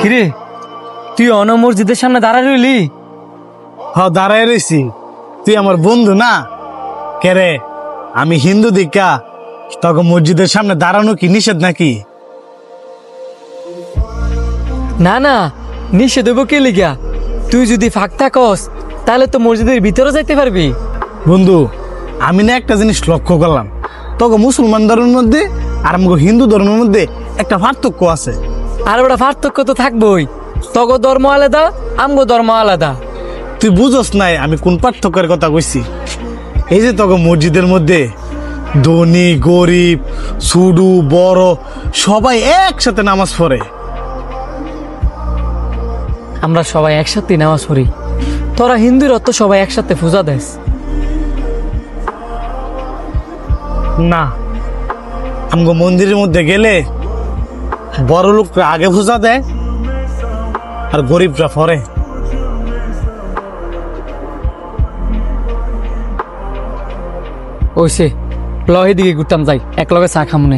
কিরে তুই অন মসজিদের সামনে দাঁড়ায় রইলি? দাঁড়ায় রয়েছি। তুই আমার বন্ধু না কে রে? আমি হিন্দু দিকা তখন মসজিদের সামনে দাঁড়ানো কি নিষেধ নাকি? না না, নিষেধ হইব কে লিগা? তুই যদি ফাঁক থাকস তাহলে তো মসজিদের ভিতরে যাইতে পারবি। বন্ধু, আমি না একটা জিনিস লক্ষ্য করলাম, তখন মুসলমান ধর্মের মধ্যে আর আমাকে হিন্দু ধর্মের মধ্যে একটা পার্থক্য আছে। আর ওটা পার্থক্য তো থাকবোই, তগো ধর্ম আলাদা আমগো ধর্ম আলাদা। তুই বুঝস নাই আমি কোন পার্থক্যের কথা কইছি? এই যে তখন মসজিদের মধ্যে ধনী গরিব ছোট বড় সবাই একসাথে নামাজ পড়ে। আমরা সবাই একসাথে নামাজ পড়ি, তোরা হিন্দুরা তো সবাই একসাথে পূজা দেস। না, আমগো মন্দিরের মধ্যে গেলে বড় লোকরা আগে পূজা দেয় আর গরিবরা পরে। ওইসে লহে দিকে ঘুরতাম যাই, এক লগে চা খামনে।